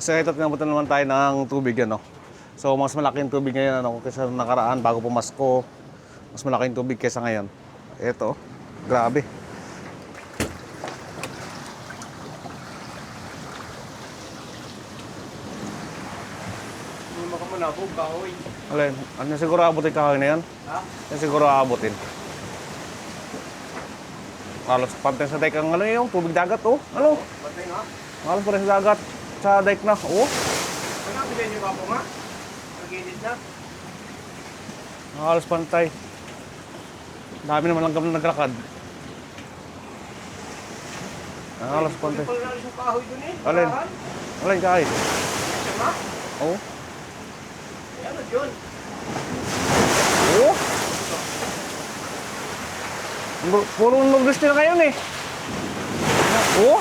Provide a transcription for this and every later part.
Kasi ito, pinabutan naman tayo ng tubig, ano. So, mas malaki yung tubig ngayon, ano, kaysa nakaraan, bago pumasko. Mas malaki yung tubig kaysa ngayon. Ito, grabe. Hindi mo ka manabog, kahoy. Alin, ano siguro abutin kahoy na yan? Ha? Yan siguro abutin. Halos pantay sa dike ang ano yung tubig dagat, oh. Ano? Batay nga. Halos pa rin sa dagat. Sa dike na, oh. Ano ang bilhin niyo ba po nga? Nag-edit na. Halos pantay. Dami naman lang kami naglakad. Halos pantay. Pwede pala yung kahoy dun eh. Alin? Parahan. Alin kahoy? Siya nga. Oh. Ano yun? Oh. Puro nordeste na ngayon eh. Oh.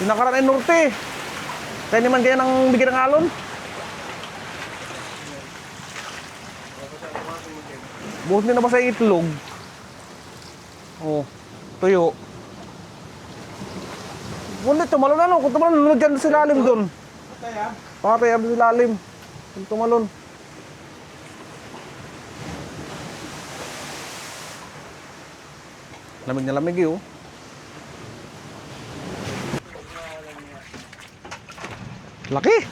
Pinakaraan ay norte. Kaya naman kaya nang bigyan ng alon. Buhos din na ba sa itlog? Oh. Tuyo. Kung tumalon ano, kung tumalon, nunod dyan sa ilalim doon. Kaya? Pare, yan sa ilalim. Kung tumalon. Lamig na lamig eh, oh. Laki!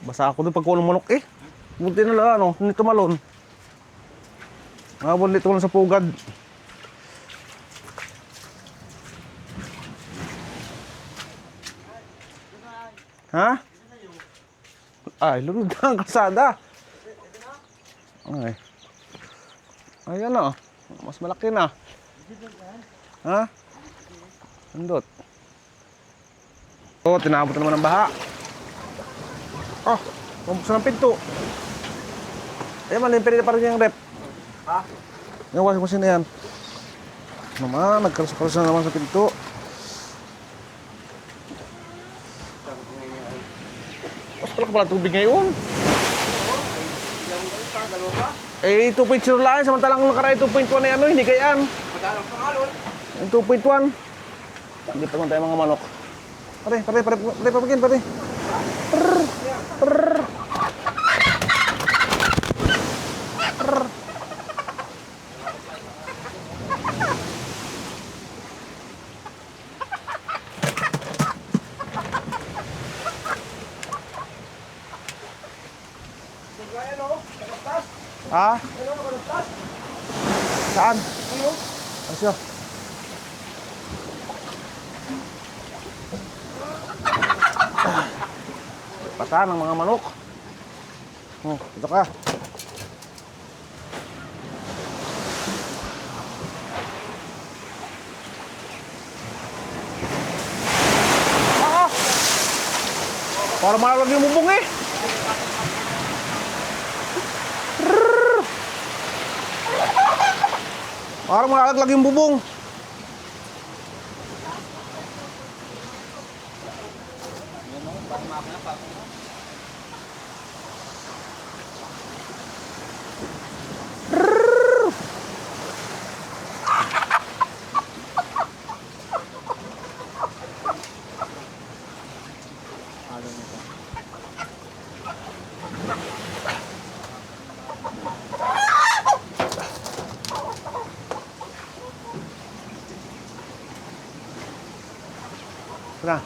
Basa ako doon pag kulong manok eh. Buti na lang, ano, hindi tumalon. Buti tumalon sa pugad. Ha? Ay, lunod na ang kasada. Ay. Ayan na. Mas malaki na. Ha? Andot. Oh, tinabot na naman ang baha. Oh, pumpuksan ng pinto. Ayan, malimpiri na parang yung rep. Ha? Yung washing machine na yan. Naman, nagkaros-karos na naman sa pinto. Mas pala ka pala tubig ngayon. Ilang ka? Dalawa ba? Eh, 2.0 lang. Samantalang nakaraan 2.1 na ano, hindi kayaan. Madalang pangalon. Yung 2.1. Hindi pa naman tayo mga manok. Pare, papagin, pare. Prrr, prrr. Prrr. Ayan o. Kalaptas. Ha? Ano o, kalaptas? Saan? Ano? Asya. Pata ng mga manok. Oh, ito ka. Ah! Para malawag yung bubong eh. Rrrr. Para malalaglag yung bubong. Tara.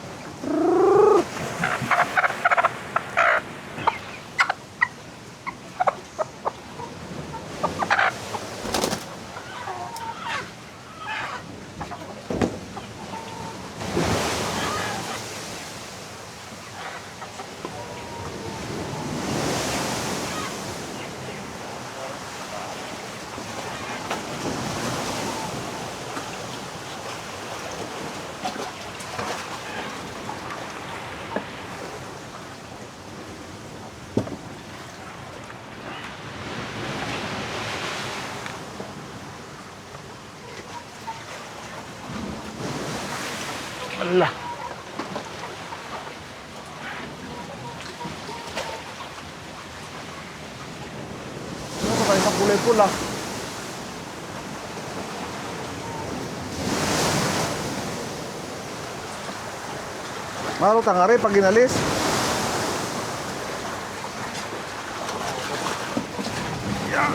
Ala. Ano ba kayo kulay pula? Maruta nga rin pag inalis. Yeah.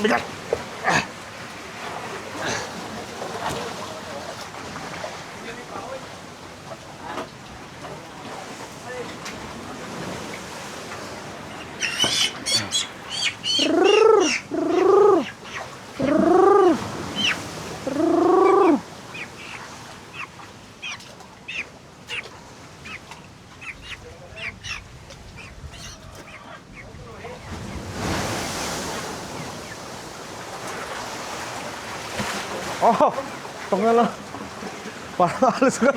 Bigat. Oh, tong na lang. Parang alas ka.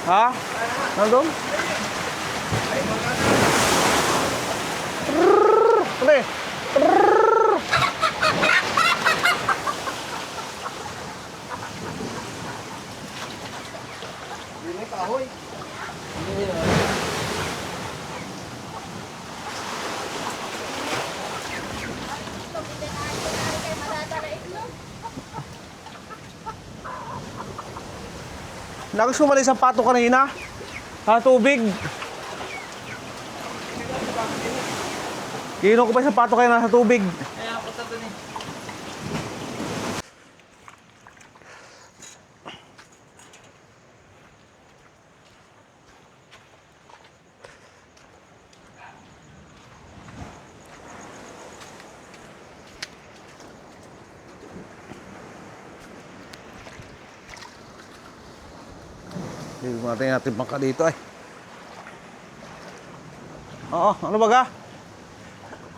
Ha? Nandun? Pre. Yun yung kahoy. Nakas ko mali isang pato kanina. Sa tubig. Kinuha ko pa isang pato kaya nasa tubig. Kaya ako sa dun eh. Hindi natin pangka dito ay. Oo, ano ba ga?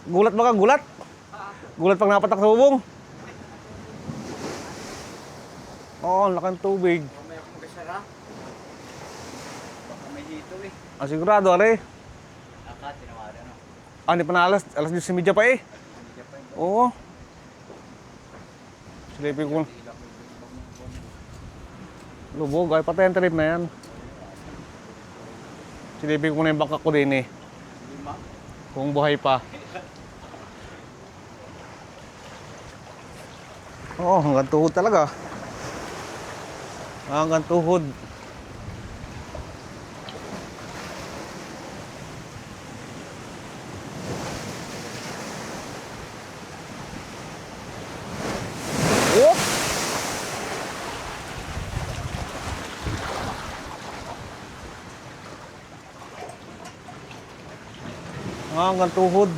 Gulat ba ka? Gulat? Gulat pag napatak sa bubong? Oo, ang laking tubig. Mamaya akong magasara. Baka may dito eh. Ah, sigurado, are. Akat, tinawari ano. Ah, hindi pa na alas 10:30 pa eh. Hindi pa yun. Oo. Silipin ko. Lubog, ay patay ang trip na yan. Silipin ko na yung bangka ko din eh. 5. Kung buhay pa. Oo, hanggang tuhod talaga. Hanggang tuhod. Oh! Hanggang tuhod.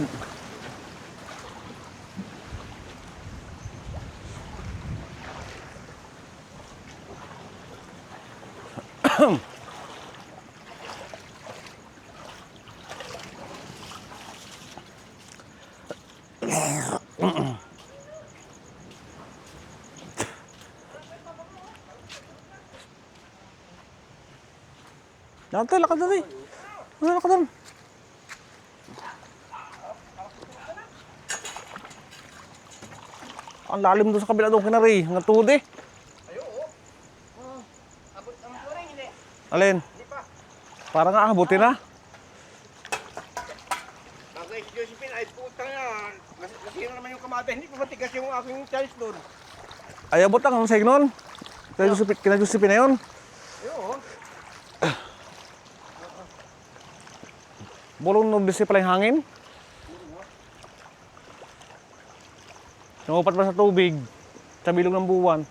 Lakad lakad na rin. Lakad na rin. Ang lalim doon sa kabila doon kinari. Hanggang tuhod eh. Ay, oo. Abot ang turing, hindi. Alin? Hindi pa. Parang aabutin na. Bagay si Josephine, ay putang yan. Nasira naman yung kamata. Hindi ko matigas yung aking tiles doon. Ay abot ang sa'yo nun. Kina Josephine na yun. Ay, oo. Bulong noblisi pala yung hangin. Nangupat pa sa tubig. Sa bilog ng buwan.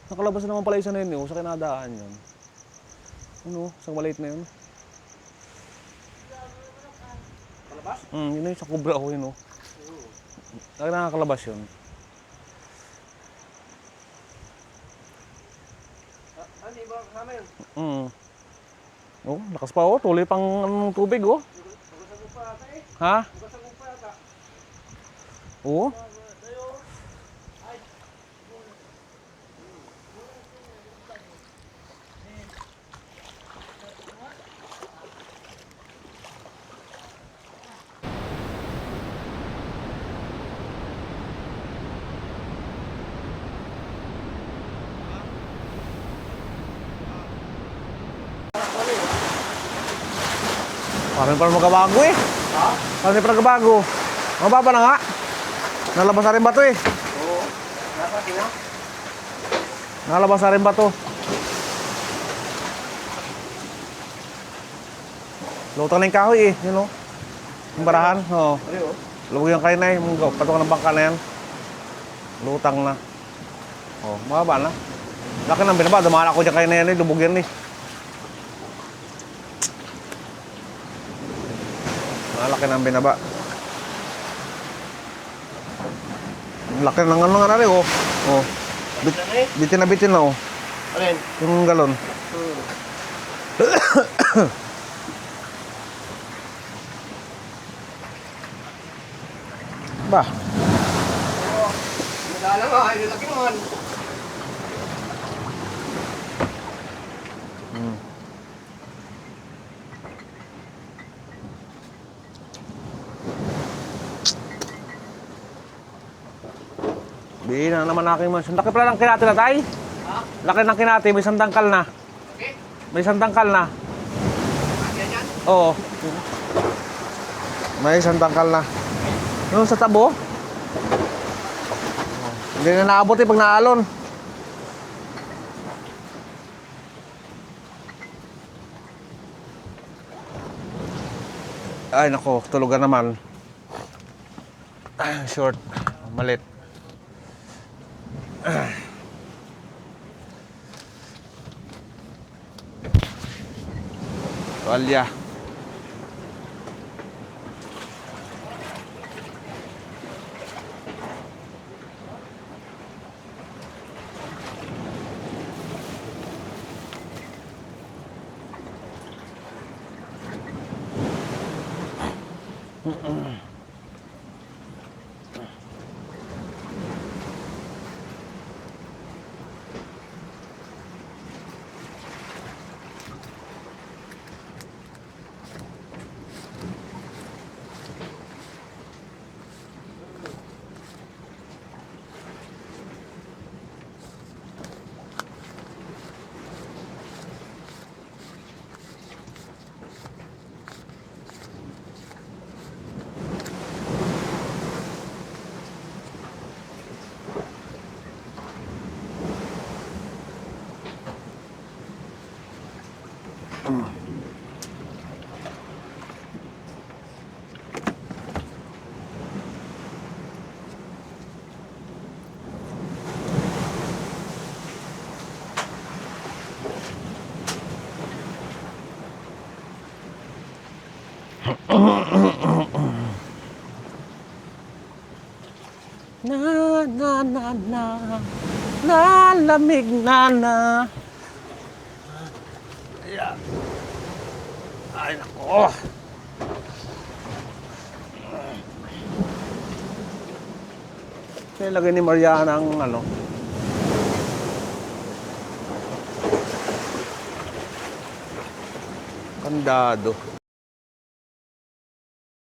Nakalabas na naman pala isa na yun. Sa kinadaan yun. Ano? Isang maliit na yun. Palabas? Yun na yun. Sa kubra ako yun. Nakakalabas yun. Hindi ba kasama yun? Oh, lakas pa oh. Tuloy pang tubig oh. Bugasagong pa ata eh. Ha? Bugasagong pa ata. Oo. Parang pa magbabago eh. Ha? Parang pa nagbabago. Mababa na nga. Nalabas na rin ba ito eh? Oo. Malaki na. Nakalabas na rin ba to? Lutang na yung kahoy eh, yun o. Yung barahan, oo. Ano yun? Lubog yung kain na eh, patok ng bangka na yan. Lutang na. Oh, mababa na. Laki ng binaba, dumaan ako dyan kain na yan eh, lubog yan eh. Laki ng binaba. Laki ng ano nga na rin oh. Oh. Bitin na bitin na oh. Alin? Yung galon. Ba? Madala nga, ay laki naman. Bihina naman aking mansion. Laki pala ng kinati na tay. Ha? Laki ng kinati, may isang tangkal na. Okay? May isang tangkal na. Yan yan? Oo. May isang tangkal na. Yung sa tabo? Hindi na naabot eh pag naalon. Ay nako, tulugan naman. Short. Malit. Tuwalya. Lalamig na. Yeah. Ay nako. Nilagay ni Mariana ang ano. Kandado.